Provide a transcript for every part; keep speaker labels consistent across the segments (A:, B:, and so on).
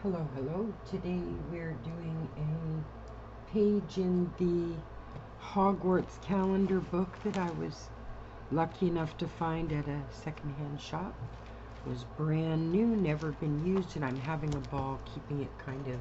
A: Hello, hello. Today we're doing a page in the Hogwarts calendar book that I was lucky enough to find at a secondhand shop. It was brand new, never been used, and I'm having a ball keeping it kind of,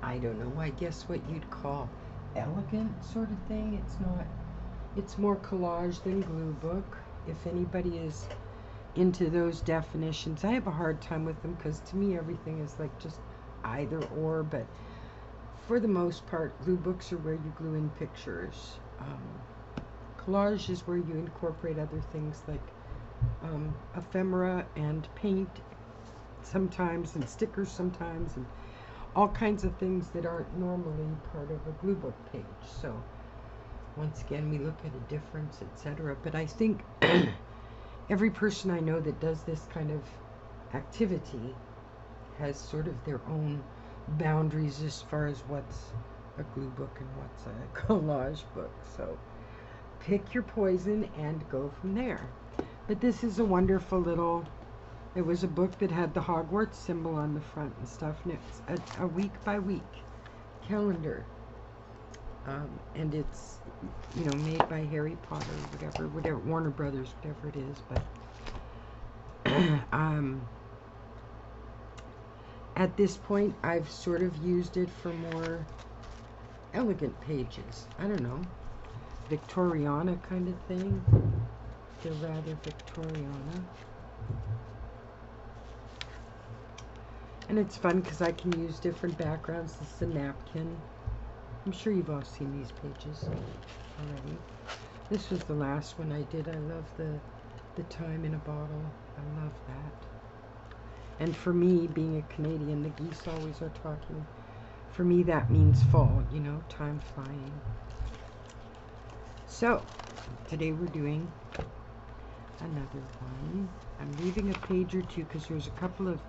A: I don't know, I guess what you'd call elegant sort of thing. It's more collage than glue book. If anybody is into those definitions, I have a hard time with them because to me everything is like just either or, but for the most part glue books are where you glue in pictures. Collage is where you incorporate other things like ephemera and paint sometimes, and stickers sometimes, and all kinds of things that aren't normally part of a glue book page. So once again we look at a difference, etc. But I think every person I know that does this kind of activity has sort of their own boundaries as far as what's a glue book and what's a collage book. So pick your poison and go from there. But this is a wonderful little, it was a book that had the Hogwarts symbol on the front and stuff, and it's a week by week calendar. And it's, you know, made by Harry Potter, whatever, Warner Brothers, whatever it is. But at this point, I've sort of used it for more elegant pages. I don't know, Victoriana kind of thing. They're rather Victoriana. And it's fun because I can use different backgrounds. This is a napkin. I'm sure you've all seen these pages already. This was the last one I did. I love the time in a bottle. I love that. And for me, being a Canadian, the geese always are talking. For me, that means fall, you know, time flying. So, today we're doing another one. I'm leaving a page or two because there's a couple of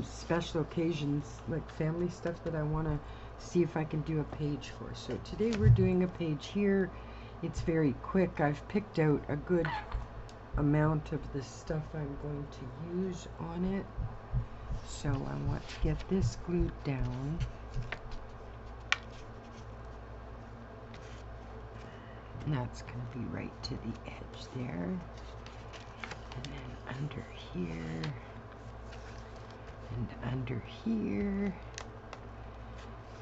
A: special occasions, like family stuff, that I want to see if I can do a page for. So today we're doing a page here. It's very quick. I've picked out a good amount of the stuff I'm going to use on it. So I want to get this glued down. And that's going to be right to the edge there. And then under here. And under here.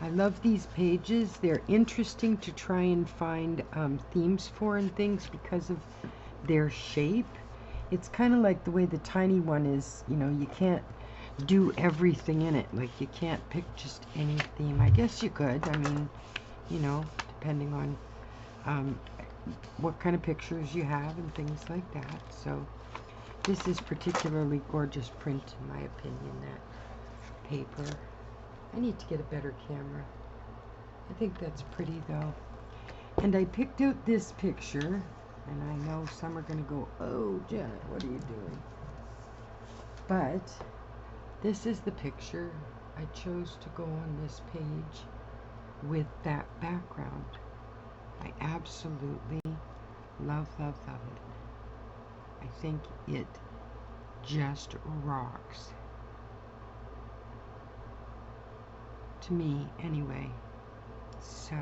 A: I love these pages. They're interesting to try and find themes for and things because of their shape. It's kind of like the way the tiny one is, you know, you can't do everything in it. Like you can't pick just any theme. I guess you could. I mean, you know, depending on what kind of pictures you have and things like that. So this is particularly gorgeous print in my opinion, that paper. I need to get a better camera. I think that's pretty though. And I picked out this picture, and I know some are going to go, oh, Janet, what are you doing? But this is the picture I chose to go on this page with that background. I absolutely love, love, love it. I think it just rocks. To me, anyway. So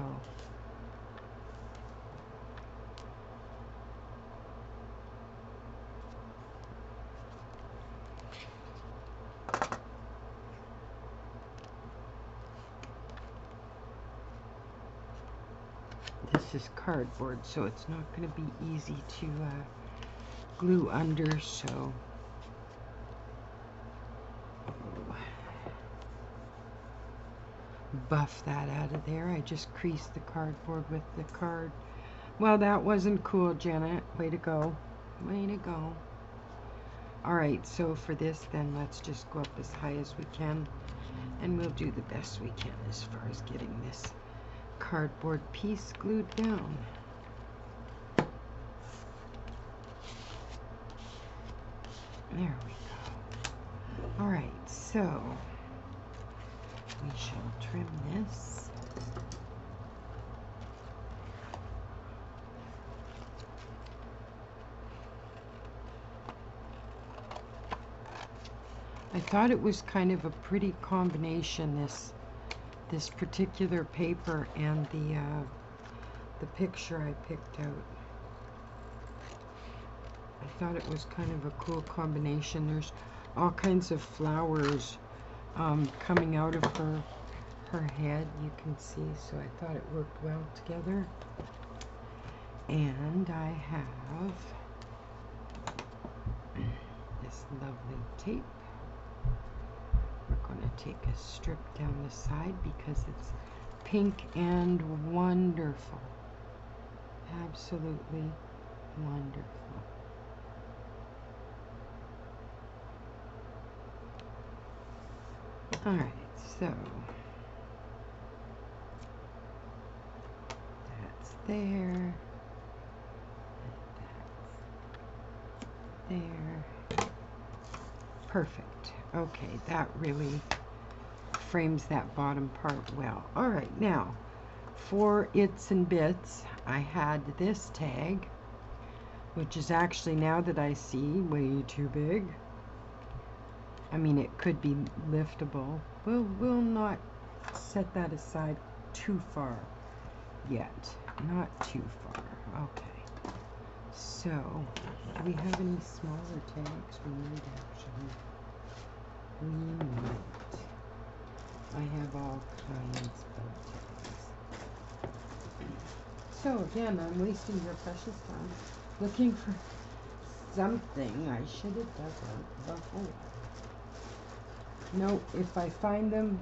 A: this is cardboard, so it's not going to be easy to glue under, so buff that out of there. I just creased the cardboard with the card. Well, that wasn't cool, Janet. Way to go. Way to go. Alright, so for this then, let's just go up as high as we can, and we'll do the best we can as far as getting this cardboard piece glued down. There we go. Alright, so we shall trim this. I thought it was kind of a pretty combination, this particular paper and the picture I picked out. I thought it was kind of a cool combination. There's all kinds of flowers coming out of her head, you can see, so I thought it worked well together. And I have this lovely tape. We're going to take a strip down the side because it's pink and wonderful. Absolutely wonderful. Alright, so that's there. That's there. Perfect. Okay, that really frames that bottom part well. Alright, now for its and bits, I had this tag, which is actually, now that I see, way too big. I mean, it could be liftable. We'll not set that aside too far yet. Not too far. Okay. So, do we have any smaller tags? We might actually. We might. I have all kinds of tags. So again, I'm wasting your precious time looking for something I should have done before. No, if I find them,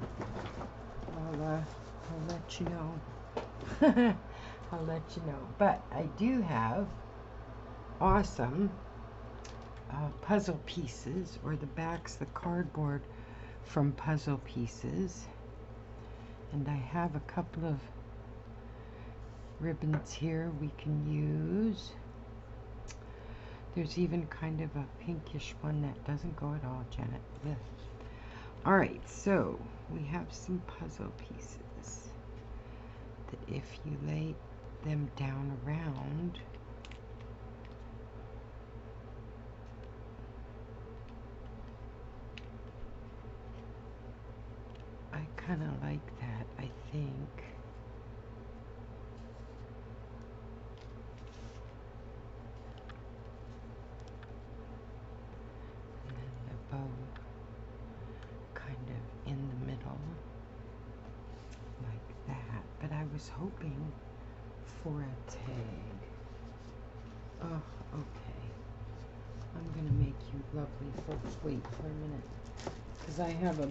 A: I'll let you know. I'll let you know. But I do have awesome puzzle pieces, or the back's the cardboard from puzzle pieces. And I have a couple of ribbons here we can use. There's even kind of a pinkish one that doesn't go at all, Janet. Yeah. Alright, so we have some puzzle pieces that if you lay them down around, I kind of like that, I think. And then the bow kind of in the middle, like that. But I was hoping for a tag. Oh, okay. I'm going to make you lovely folks wait for a minute, because I have a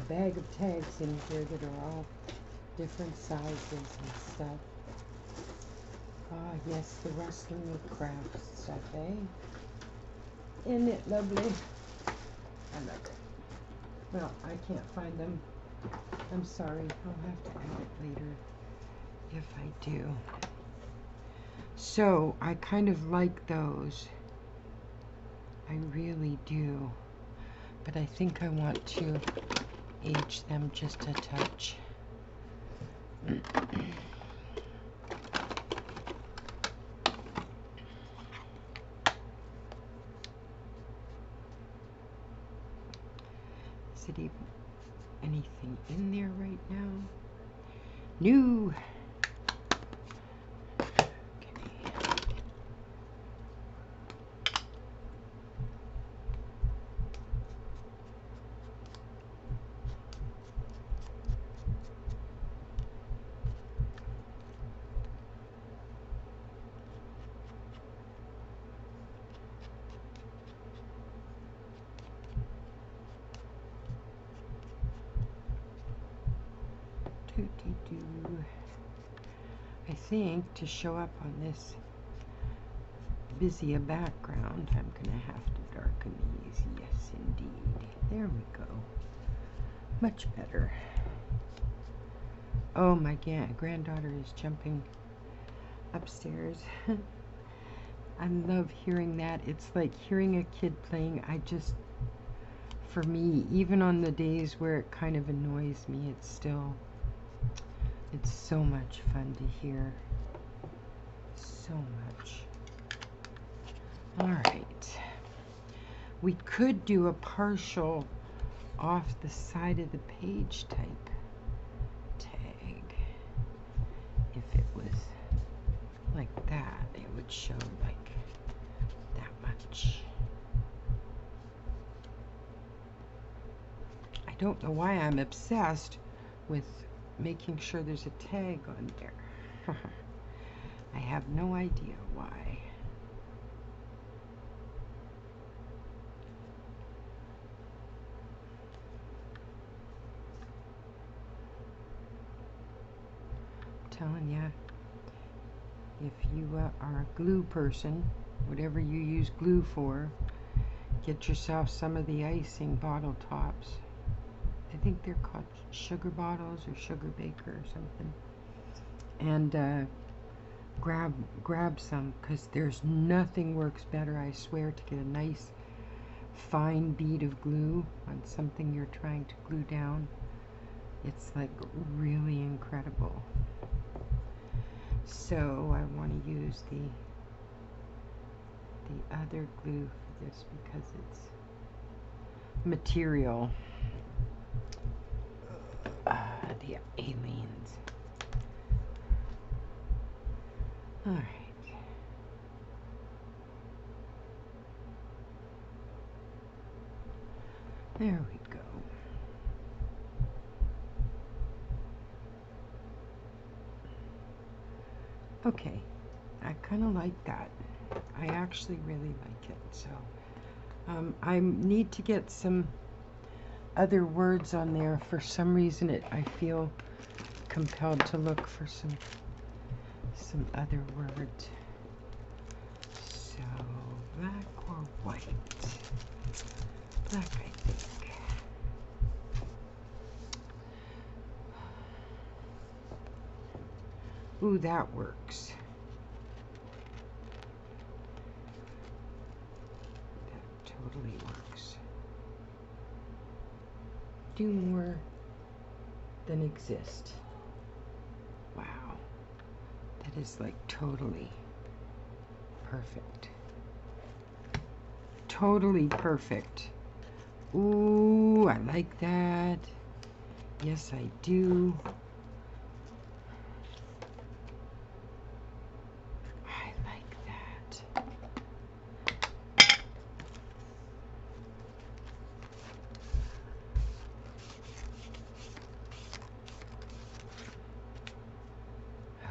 A: bag of tags in here that are all different sizes and stuff. Ah, yes, the rustling of craft stuff, eh? Isn't it lovely? I love it. Well, I can't find them. I'm sorry. I'll have to add it later if I do. So, I kind of like those. I really do. But I think I want to age them just a touch. Is it even anything in there right now? No. I think to show up on this busy a background, I'm going to have to darken these. Yes, indeed. There we go. Much better. Oh, my granddaughter is jumping upstairs. I love hearing that. It's like hearing a kid playing. For me, even on the days where it kind of annoys me, it's so much fun to hear. So much. Alright. We could do a partial off the side of the page type tag. If it was like that, it would show like that much. I don't know why I'm obsessed with making sure there's a tag on there. I have no idea why. Telling you, if you are a glue person, whatever you use glue for, get yourself some of the icing bottle tops. I think they're called sugar bottles or sugar baker or something. And grab some, because there's nothing works better, I swear, to get a nice fine bead of glue on something you're trying to glue down. It's like really incredible. So I want to use the other glue for this because it's material. The aliens. All right. There we go. Okay, I kind of like that. I actually really like it. So I need to get some other words on there. For some reason, I feel compelled to look for some other words. So black or white? Black, I think. Ooh, that works. That totally works. Do more than exist. Wow. That is like totally perfect. Totally perfect. Ooh, I like that. Yes, I do. I like that.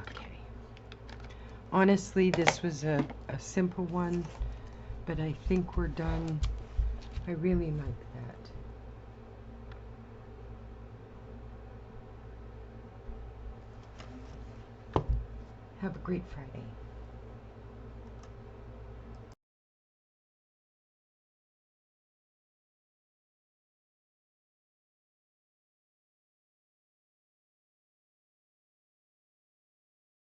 A: Okay. Honestly, this was a simple one, but I think we're done. I really like that. Have a great Friday.